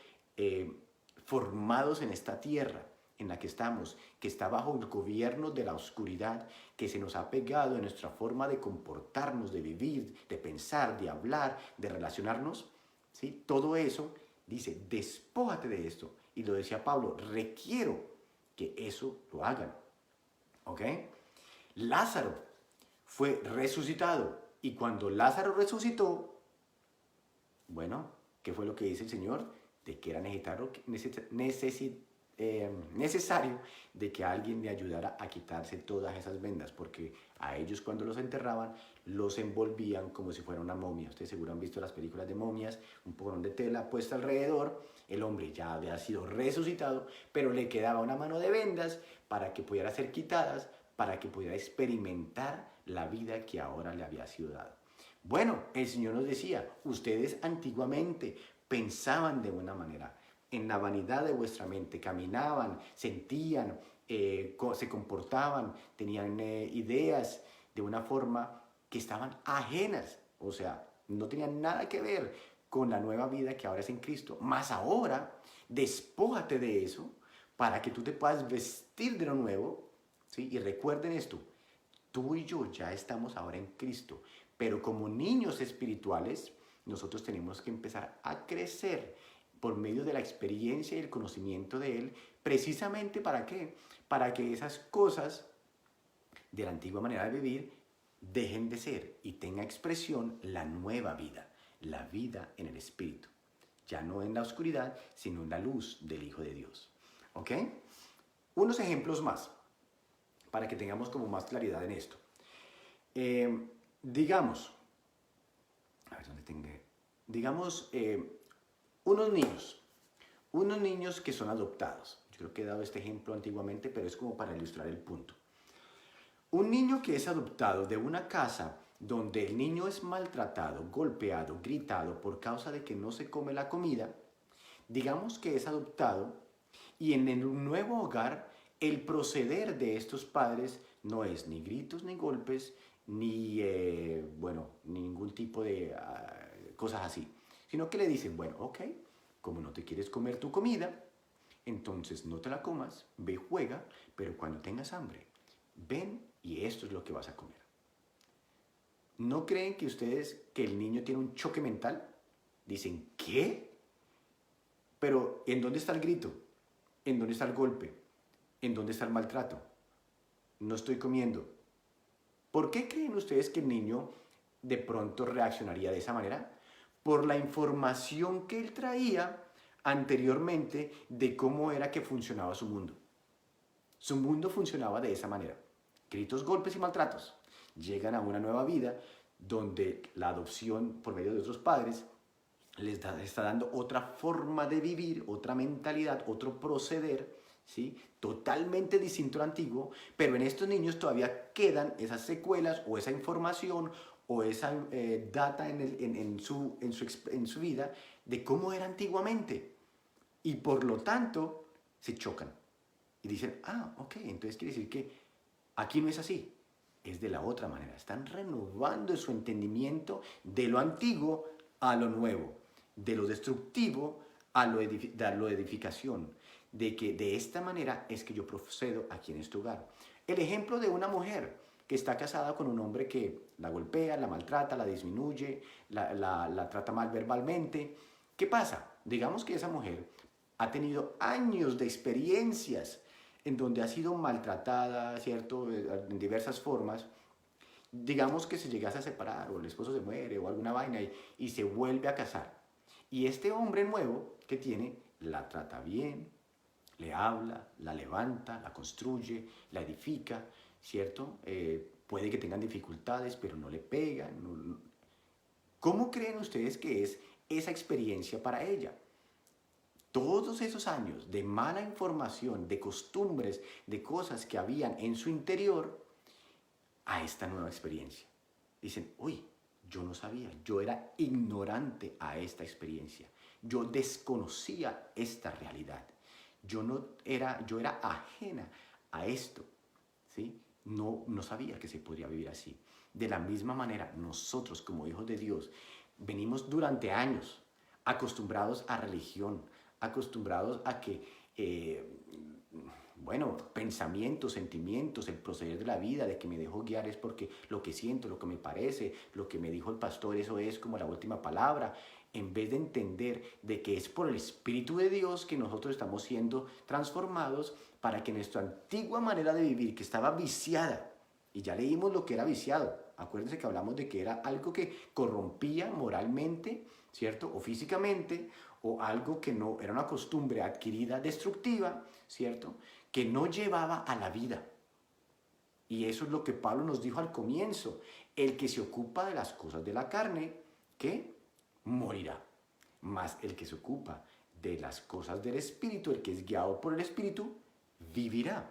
formados en esta tierra en la que estamos, que está bajo el gobierno de la oscuridad, que se nos ha pegado en nuestra forma de comportarnos, de vivir, de pensar, de hablar, de relacionarnos, ¿sí? Todo eso, dice, despójate de esto. Y lo decía Pablo, requiero que eso lo hagan, ¿ok? Lázaro fue resucitado, y cuando Lázaro resucitó, bueno, ¿qué fue lo que dice el Señor? De que era necesario de que alguien le ayudara a quitarse todas esas vendas, porque a ellos cuando los enterraban los envolvían como si fuera una momia. Ustedes seguro han visto las películas de momias, un poco de tela puesta alrededor. El hombre ya había sido resucitado, pero le quedaba una mano de vendas para que pudiera ser quitadas, para que pudiera experimentar la vida que ahora le había sido dada. Bueno, el Señor nos decía, ustedes antiguamente pensaban de una manera, en la vanidad de vuestra mente, caminaban, sentían, se comportaban, tenían ideas de una forma que estaban ajenas, o sea, no tenían nada que ver con la nueva vida que ahora es en Cristo. Mas ahora, despójate de eso para que tú te puedas vestir de lo nuevo, ¿sí? Y recuerden esto, tú y yo ya estamos ahora en Cristo, pero como niños espirituales nosotros tenemos que empezar a crecer por medio de la experiencia y el conocimiento de Él, precisamente ¿para qué? Para que esas cosas de la antigua manera de vivir dejen de ser y tenga expresión la nueva vida, la vida en el Espíritu. Ya no en la oscuridad, sino en la luz del Hijo de Dios. ¿Ok? Unos ejemplos más, para que tengamos como más claridad en esto. Digamos, a ver dónde tengo. Digamos, unos niños que son adoptados. Yo creo que he dado este ejemplo antiguamente, pero es como para ilustrar el punto. Un niño que es adoptado de una casa donde el niño es maltratado, golpeado, gritado por causa de que no se come la comida, digamos que es adoptado y en el nuevo hogar el proceder de estos padres no es ni gritos ni golpes, ni, ningún tipo de cosas así, sino que le dicen, bueno, ok, como no te quieres comer tu comida, entonces no te la comas, ve, juega, pero cuando tengas hambre, ven y esto es lo que vas a comer. ¿No creen que ustedes que el niño tiene un choque mental? Dicen, ¿qué? Pero ¿en dónde está el grito? ¿En dónde está el golpe? ¿En dónde está el maltrato? No estoy comiendo. ¿Por qué creen ustedes que el niño de pronto reaccionaría de esa manera? Por la información que él traía anteriormente de cómo era que funcionaba su mundo. Su mundo funcionaba de esa manera. Gritos, golpes y maltratos. Llegan a una nueva vida donde la adopción por medio de otros padres les está dando otra forma de vivir, otra mentalidad, otro proceder, ¿sí? Totalmente distinto al antiguo, pero en estos niños todavía quedan esas secuelas o esa información o esa data en su vida de cómo era antiguamente. Y por lo tanto, se chocan. Y dicen, ok, entonces quiere decir que aquí no es así, es de la otra manera. Están renovando su entendimiento de lo antiguo a lo nuevo, de lo destructivo a lo edificación, de que de esta manera es que yo procedo aquí en este hogar. El ejemplo de una mujer que está casada con un hombre que la golpea, la maltrata, la disminuye, la trata mal verbalmente. ¿Qué pasa? Digamos que esa mujer ha tenido años de experiencias en donde ha sido maltratada, ¿cierto? En diversas formas. Digamos que se llegase a separar o el esposo se muere o alguna vaina y se vuelve a casar. Y este hombre nuevo que tiene la trata bien, le habla, la levanta, la construye, la edifica, ¿cierto? Puede que tengan dificultades, pero no le pegan. ¿Cómo creen ustedes que es esa experiencia para ella? Todos esos años de mala información, de costumbres, de cosas que habían en su interior, a esta nueva experiencia. Dicen, uy, yo no sabía, yo era ignorante a esta experiencia, yo desconocía esta realidad, yo era ajena a esto, ¿sí? No sabía que se podría vivir así. De la misma manera, nosotros como hijos de Dios venimos durante años acostumbrados a religión, acostumbrados a que, pensamientos, sentimientos, el proceder de la vida, de que me dejo guiar es porque lo que siento, lo que me parece, lo que me dijo el pastor, eso es como la última palabra, en vez de entender de que es por el Espíritu de Dios que nosotros estamos siendo transformados para que nuestra antigua manera de vivir, que estaba viciada, y ya leímos lo que era viciado, acuérdense que hablamos de que era algo que corrompía moralmente, ¿cierto? O físicamente, o algo que no era una costumbre adquirida destructiva, ¿cierto? Que no llevaba a la vida. Y eso es lo que Pablo nos dijo al comienzo. El que se ocupa de las cosas de la carne, ¿qué? Morirá. Mas el que se ocupa de las cosas del Espíritu, el que es guiado por el Espíritu, vivirá.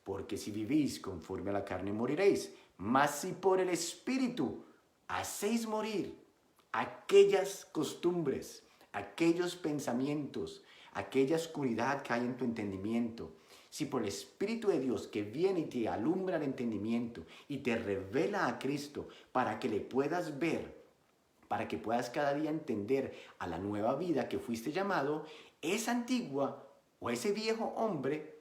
Porque si vivís conforme a la carne, moriréis. Mas si por el Espíritu hacéis morir aquellas costumbres, aquellos pensamientos, aquella oscuridad que hay en tu entendimiento, si por el Espíritu de Dios que viene y te alumbra el entendimiento y te revela a Cristo para que le puedas ver, para que puedas cada día entender a la nueva vida que fuiste llamado, esa antigua o ese viejo hombre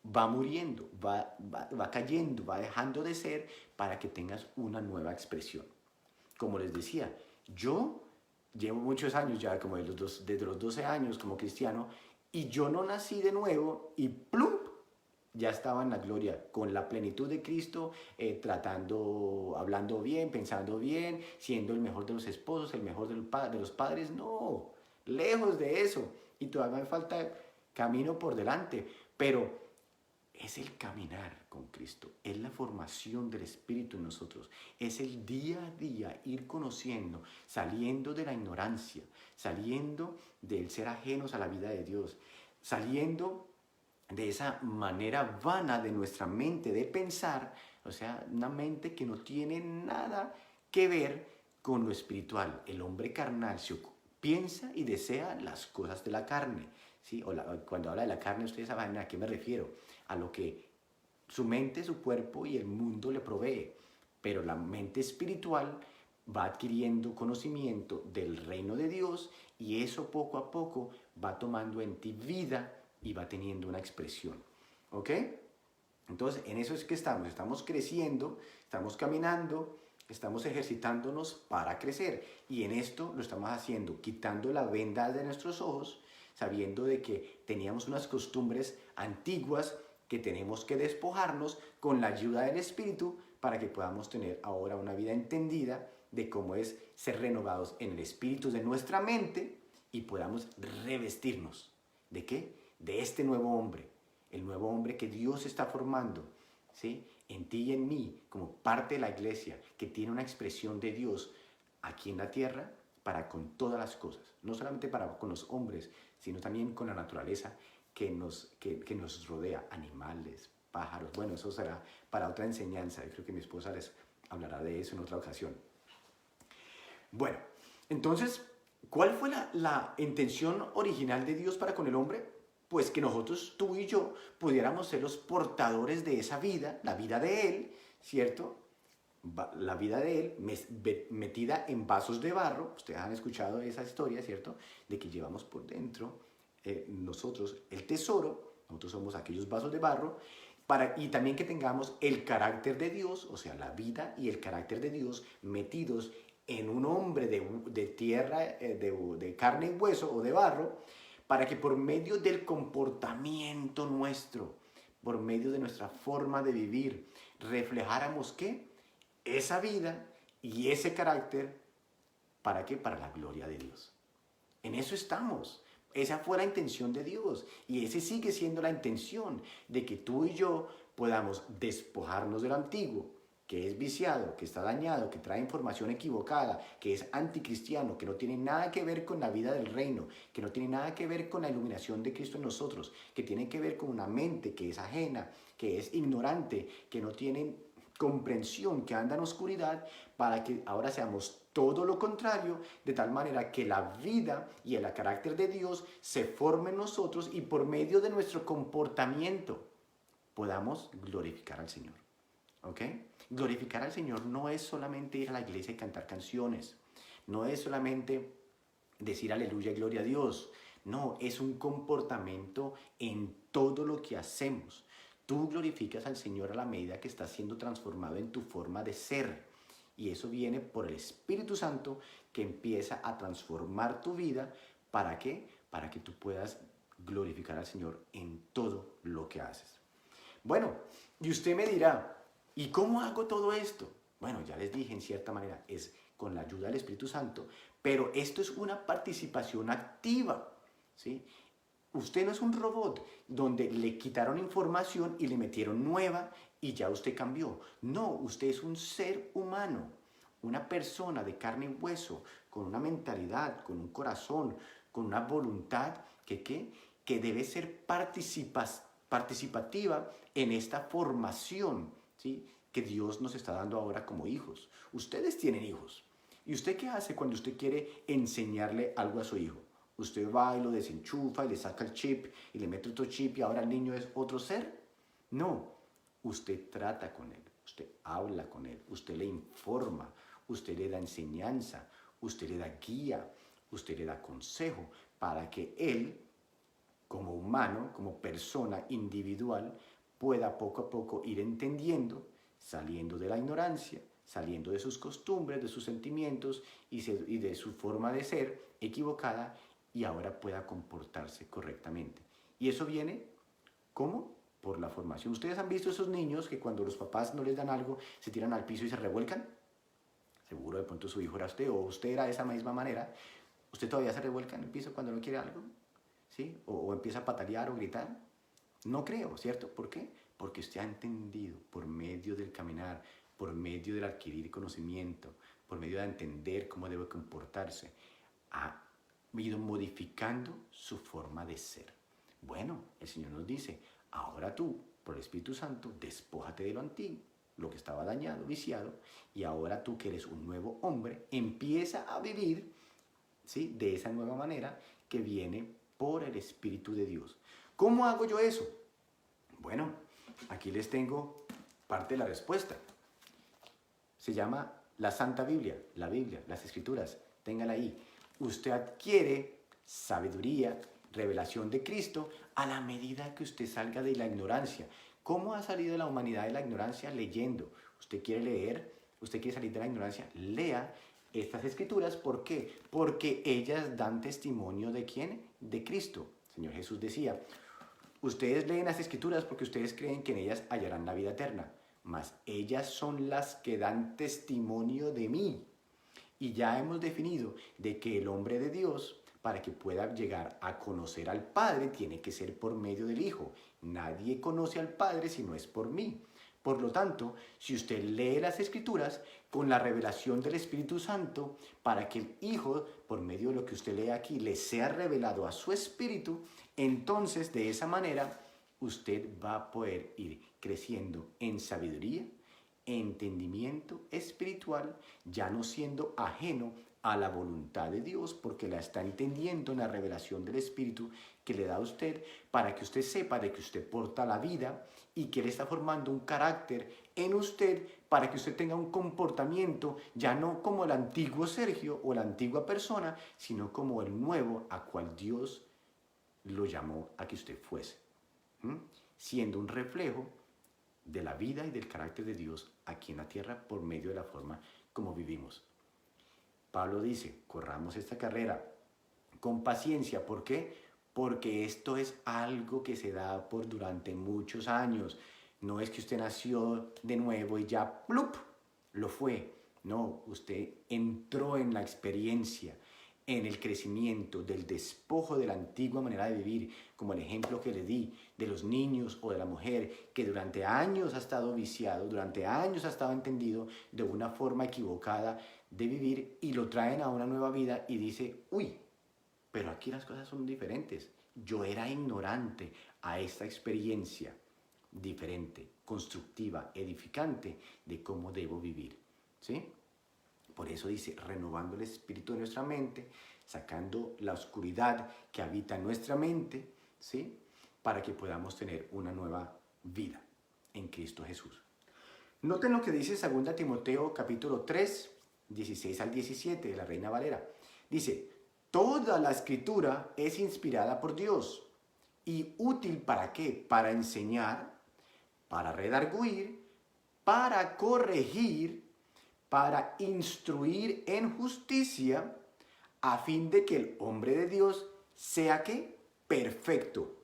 va muriendo, va cayendo, va dejando de ser para que tengas una nueva expresión. Como les decía, yo llevo muchos años ya, como desde los 12 años como cristiano, y yo no nací de nuevo y ¡plum! Ya estaba en la gloria, con la plenitud de Cristo, hablando bien, pensando bien, siendo el mejor de los esposos, el mejor de los padres. No, lejos de eso. Y todavía me falta camino por delante. Pero es el caminar con Cristo, es la formación del Espíritu en nosotros, es el día a día ir conociendo, saliendo de la ignorancia, saliendo del ser ajenos a la vida de Dios, saliendo de esa manera vana de nuestra mente de pensar, o sea, una mente que no tiene nada que ver con lo espiritual. El hombre carnal piensa y desea las cosas de la carne, ¿sí? Cuando habla de la carne, ustedes saben a qué me refiero, a lo que su mente, su cuerpo y el mundo le provee, pero la mente espiritual va adquiriendo conocimiento del reino de Dios y eso poco a poco va tomando en ti vida y va teniendo una expresión. ¿Ok? Entonces, en eso es que estamos creciendo, estamos caminando, estamos ejercitándonos para crecer. Y en esto lo estamos haciendo quitando la venda de nuestros ojos, sabiendo de que teníamos unas costumbres antiguas que tenemos que despojarnos con la ayuda del Espíritu para que podamos tener ahora una vida entendida de cómo es ser renovados en el espíritu de nuestra mente y podamos revestirnos. ¿De qué? De este nuevo hombre, el nuevo hombre que Dios está formando, ¿sí? En ti y en mí, como parte de la iglesia, que tiene una expresión de Dios aquí en la tierra para con todas las cosas, no solamente para con los hombres, sino también con la naturaleza que nos rodea, animales, pájaros. Bueno, eso será para otra enseñanza. Yo creo que mi esposa les hablará de eso en otra ocasión. Bueno, entonces, ¿cuál fue la intención original de Dios para con el hombre? Pues que nosotros, tú y yo, pudiéramos ser los portadores de esa vida, la vida de Él, ¿cierto? La vida de Él metida en vasos de barro. Ustedes han escuchado esa historia, ¿cierto? De que llevamos por dentro nosotros el tesoro, nosotros somos aquellos vasos de barro, y también que tengamos el carácter de Dios, o sea, la vida y el carácter de Dios metidos en un hombre de tierra, de carne y hueso o de barro, para que por medio del comportamiento nuestro, por medio de nuestra forma de vivir, reflejáramos ¿qué? Esa vida y ese carácter, ¿para qué? Para la gloria de Dios. En eso estamos. Esa fue la intención de Dios y ese sigue siendo la intención de que tú y yo podamos despojarnos de lo antiguo, que es viciado, que está dañado, que trae información equivocada, que es anticristiano, que no tiene nada que ver con la vida del reino, que no tiene nada que ver con la iluminación de Cristo en nosotros, que tiene que ver con una mente que es ajena, que es ignorante, que no tiene comprensión, que anda en oscuridad, para que ahora seamos todo lo contrario, de tal manera que la vida y el carácter de Dios se formen en nosotros y por medio de nuestro comportamiento podamos glorificar al Señor. ¿Ok? Glorificar al Señor no es solamente ir a la iglesia y cantar canciones, no es solamente decir aleluya y gloria a Dios, no, es un comportamiento en todo lo que hacemos. Tú glorificas al Señor a la medida que estás siendo transformado en tu forma de ser. Y eso viene por el Espíritu Santo que empieza a transformar tu vida. ¿Para qué? Para que tú puedas glorificar al Señor en todo lo que haces. Bueno, y usted me dirá, ¿y cómo hago todo esto? Bueno, ya les dije en cierta manera, es con la ayuda del Espíritu Santo, pero esto es una participación activa, ¿sí? Usted no es un robot donde le quitaron información y le metieron nueva y ya usted cambió. No, usted es un ser humano, una persona de carne y hueso, con una mentalidad, con un corazón, con una voluntad que debe ser participativa en esta formación, ¿sí? Que Dios nos está dando ahora como hijos. Ustedes tienen hijos. ¿Y usted qué hace cuando usted quiere enseñarle algo a su hijo? Usted va y lo desenchufa y le saca el chip y le mete otro chip y ahora el niño es otro ser. No, usted trata con él, usted habla con él, usted le informa, usted le da enseñanza, usted le da guía, usted le da consejo para que él, como humano, como persona individual, pueda poco a poco ir entendiendo, saliendo de la ignorancia, saliendo de sus costumbres, de sus sentimientos y de su forma de ser equivocada, y ahora pueda comportarse correctamente. Y eso viene, ¿cómo? Por la formación. ¿Ustedes han visto esos niños que cuando los papás no les dan algo, se tiran al piso y se revuelcan? Seguro de pronto su hijo era usted, o usted era de esa misma manera. ¿Usted todavía se revuelca en el piso cuando no quiere algo? ¿Sí? ¿O empieza a patalear o gritar? No creo, ¿cierto? ¿Por qué? Porque usted ha entendido por medio del caminar, por medio del adquirir conocimiento, por medio de entender cómo debe comportarse, ha ido modificando su forma de ser. Bueno, el Señor nos dice, ahora tú, por el Espíritu Santo, despójate de lo antiguo, lo que estaba dañado, viciado, y ahora tú que eres un nuevo hombre, empieza a vivir, ¿sí?, de esa nueva manera que viene por el Espíritu de Dios. ¿Cómo hago yo eso? Bueno, aquí les tengo parte de la respuesta. Se llama la Santa Biblia, las Escrituras. Téngala ahí. Usted adquiere sabiduría, revelación de Cristo a la medida que usted salga de la ignorancia. ¿Cómo ha salido la humanidad de la ignorancia? Leyendo. Usted quiere leer, usted quiere salir de la ignorancia, lea estas Escrituras. ¿Por qué? Porque ellas dan testimonio ¿de quién? De Cristo. El Señor Jesús decía, ustedes leen las Escrituras porque ustedes creen que en ellas hallarán la vida eterna, mas ellas son las que dan testimonio de mí. Y ya hemos definido de que el hombre de Dios, para que pueda llegar a conocer al Padre, tiene que ser por medio del Hijo. Nadie conoce al Padre si no es por mí. Por lo tanto, si usted lee las Escrituras con la revelación del Espíritu Santo, para que el Hijo, por medio de lo que usted lee aquí, le sea revelado a su espíritu, entonces de esa manera usted va a poder ir creciendo en sabiduría, entendimiento espiritual, ya no siendo ajeno a la voluntad de Dios, porque la está entendiendo en la revelación del Espíritu que le da a usted, para que usted sepa de que usted porta la vida y que Él está formando un carácter en usted para que usted tenga un comportamiento ya no como el antiguo Sergio o la antigua persona, sino como el nuevo a cual Dios lo llamó a que usted fuese, siendo un reflejo de la vida y del carácter de Dios aquí en la tierra por medio de la forma como vivimos. Pablo dice, corramos esta carrera con paciencia. ¿Por qué? Porque esto es algo que se da por durante muchos años. No es que usted nació de nuevo y ya, ¡plup!, lo fue. No, usted entró en la experiencia, en el crecimiento del despojo de la antigua manera de vivir, como el ejemplo que le di de los niños o de la mujer que durante años ha estado viciado, durante años ha estado entendido de una forma equivocada de vivir, y lo traen a una nueva vida y dice, uy, pero aquí las cosas son diferentes. Yo era ignorante a esta experiencia diferente, constructiva, edificante de cómo debo vivir, ¿sí? Por eso dice, renovando el espíritu de nuestra mente, sacando la oscuridad que habita en nuestra mente, ¿sí?, para que podamos tener una nueva vida en Cristo Jesús. Noten lo que dice 2 Timoteo capítulo 3, 16 al 17 de la Reina Valera. Dice, toda la escritura es inspirada por Dios y útil ¿para qué? Para enseñar, para redarguir, para corregir, para instruir en justicia, a fin de que el hombre de Dios sea ¿qué? Perfecto,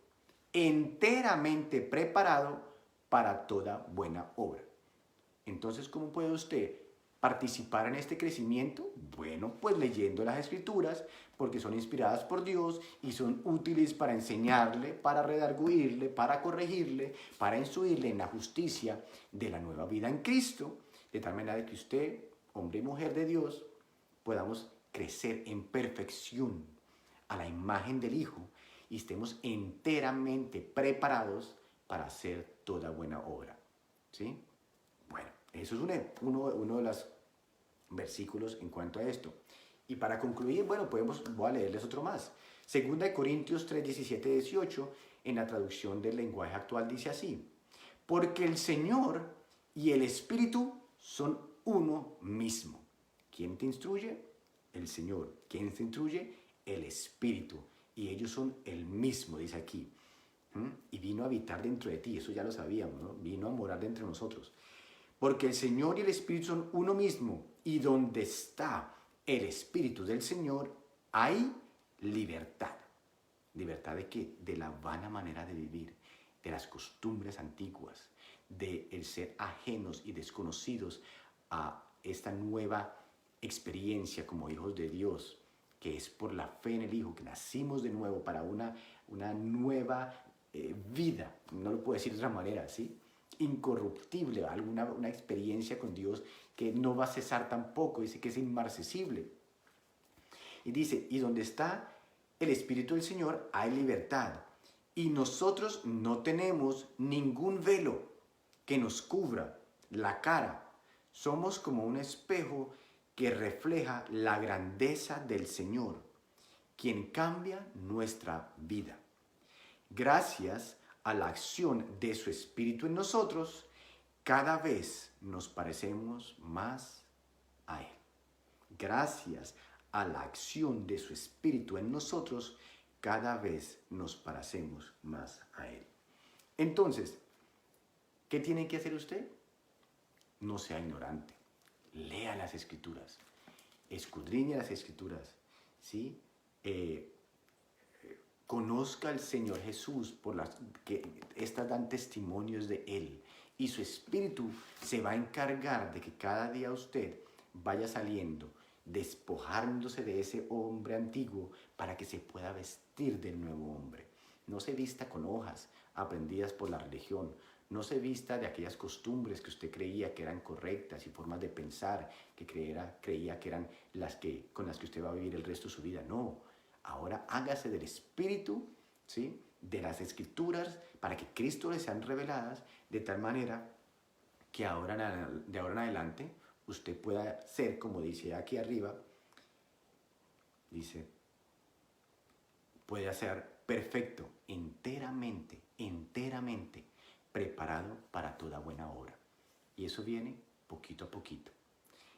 enteramente preparado para toda buena obra. Entonces, ¿cómo puede usted participar en este crecimiento? Bueno, pues leyendo las Escrituras, porque son inspiradas por Dios y son útiles para enseñarle, para redarguirle, para corregirle, para instruirle en la justicia de la nueva vida en Cristo, de tal manera que usted, hombre y mujer de Dios, podamos crecer en perfección a la imagen del Hijo y estemos enteramente preparados para hacer toda buena obra, ¿sí? Bueno, eso es uno de los versículos en cuanto a esto. Y para concluir, bueno, voy a leerles otro más. 2 Corintios 3, 17, 18, en la traducción del lenguaje actual dice así, porque el Señor y el Espíritu son uno mismo. ¿Quién te instruye? El Señor. ¿Quién te instruye? El Espíritu. Y ellos son el mismo, dice aquí. Y vino a habitar dentro de ti, eso ya lo sabíamos, ¿no? Vino a morar dentro de nosotros. porque el Señor y el Espíritu son uno mismo, y donde está el Espíritu del Señor, hay libertad. ¿Libertad de qué? De la vana manera de vivir, de las costumbres antiguas, de el ser ajenos y desconocidos a esta nueva experiencia como hijos de Dios, que es por la fe en el Hijo, que nacimos de nuevo para una nueva vida, no lo puedo decir de otra manera, ¿sí? Incorruptible, una experiencia con Dios que no va a cesar tampoco, dice que es inmarcesible. Y dice, y donde está el Espíritu del Señor hay libertad. Y nosotros no tenemos ningún velo que nos cubra la cara. Somos como un espejo que refleja la grandeza del Señor, quien cambia nuestra vida. Gracias a la acción de su Espíritu en nosotros, cada vez nos parecemos más a Él. Gracias a la acción de su Espíritu en nosotros, cada vez nos parecemos más a Él. Entonces, ¿qué tiene que hacer usted? No sea ignorante. Lea las Escrituras. Escudriñe las Escrituras. ¿Sí? Conozca al Señor Jesús por las que estas dan testimonios de Él. Y su Espíritu se va a encargar de que cada día usted vaya saliendo, despojándose de ese hombre antiguo para que se pueda vestir del nuevo hombre. No se vista con hojas aprendidas por la religión. No se vista de aquellas costumbres que usted creía que eran correctas y formas de pensar que creía que eran con las que usted va a vivir el resto de su vida. No, ahora hágase del Espíritu, ¿sí?, de las Escrituras, para que Cristo les sean reveladas, de tal manera que de ahora en adelante usted pueda ser, como dice aquí arriba, dice, puede ser perfecto, enteramente preparado para toda buena obra. Y eso viene poquito a poquito.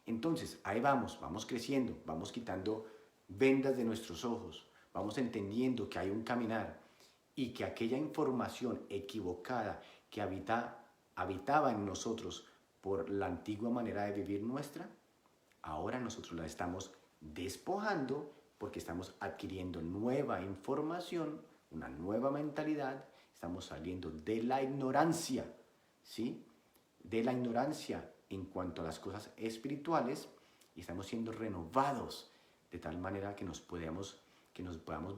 Entonces, ahí vamos creciendo, vamos quitando vendas de nuestros ojos, vamos entendiendo que hay un caminar y que aquella información equivocada que habitaba en nosotros por la antigua manera de vivir nuestra, ahora nosotros la estamos despojando porque estamos adquiriendo nueva información, una nueva mentalidad, estamos saliendo de la ignorancia, ¿sí? De la ignorancia en cuanto a las cosas espirituales y estamos siendo renovados de tal manera que nos podamos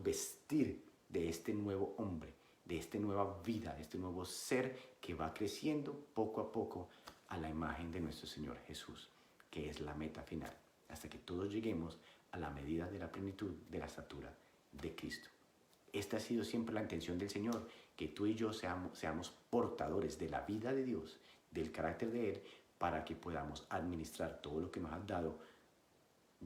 vestir de este nuevo hombre, de esta nueva vida, de este nuevo ser que va creciendo poco a poco a la imagen de nuestro Señor Jesús, que es la meta final, hasta que todos lleguemos a la medida de la plenitud de la estatura de Cristo. Esta ha sido siempre la intención del Señor, que tú y yo seamos portadores de la vida de Dios, del carácter de Él, para que podamos administrar todo lo que nos ha dado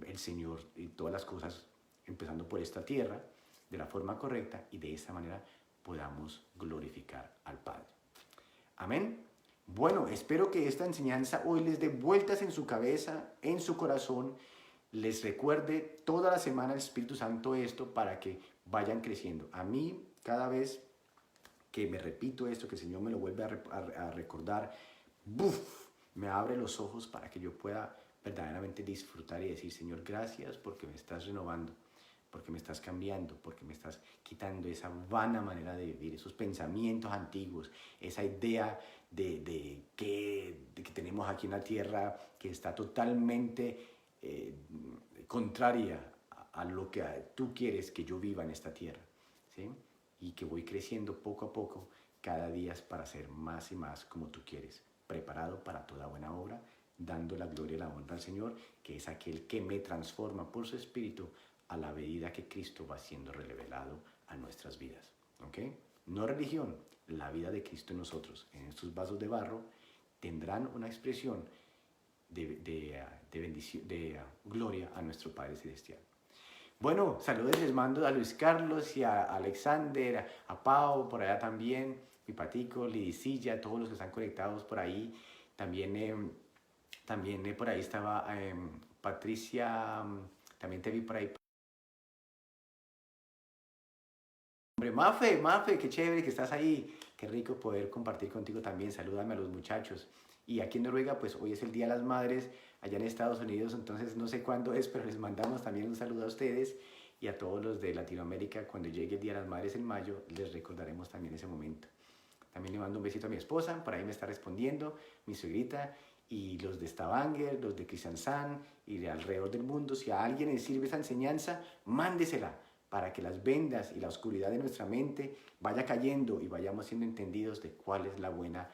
el Señor y todas las cosas, empezando por esta tierra, de la forma correcta, y de esa manera podamos glorificar al Padre. Amén. Bueno, espero que esta enseñanza hoy les dé vueltas en su cabeza, en su corazón, les recuerde toda la semana el Espíritu Santo esto para que vayan creciendo. A mí, cada vez que me repito esto, que el Señor me lo vuelve a recordar, ¡buf!, me abre los ojos para que yo pueda verdaderamente disfrutar y decir, Señor, gracias porque me estás renovando, porque me estás cambiando, porque me estás quitando esa vana manera de vivir, esos pensamientos antiguos, esa idea de que tenemos aquí en la tierra que está totalmente contraria a lo que tú quieres que yo viva en esta tierra, ¿sí? Y que voy creciendo poco a poco cada día para ser más y más como tú quieres, preparado para toda buena obra, dando la gloria y la honra al Señor, que es aquel que me transforma por su Espíritu a la medida que Cristo va siendo revelado a nuestras vidas. ¿Ok? No religión, la vida de Cristo en nosotros, en estos vasos de barro, tendrán una expresión de bendición, de gloria a nuestro Padre Celestial. Bueno, saludos les mando a Luis Carlos y a Alexander, a Pau, por allá también, mi patico, Lidicilla, a todos los que están conectados por ahí. También por ahí estaba Patricia, también te vi por ahí. Hombre, Mafe, qué chévere que estás ahí. Qué rico poder compartir contigo también. Salúdame a los muchachos. Y aquí en Noruega, pues hoy es el Día de las Madres, allá en Estados Unidos, entonces no sé cuándo es, pero les mandamos también un saludo a ustedes y a todos los de Latinoamérica. Cuando llegue el Día de las Madres en mayo, les recordaremos también ese momento. También le mando un besito a mi esposa, por ahí me está respondiendo, mi suegrita, y los de Stavanger, los de Kristiansand y de alrededor del mundo. Si a alguien le sirve esa enseñanza, mándesela para que las vendas y la oscuridad de nuestra mente vaya cayendo y vayamos siendo entendidos de cuál es la buena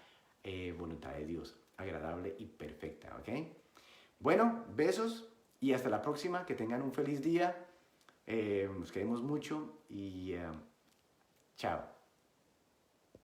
voluntad de Dios, agradable y perfecta, ¿ok? Bueno, besos y hasta la próxima, que tengan un feliz día, nos queremos mucho y chao.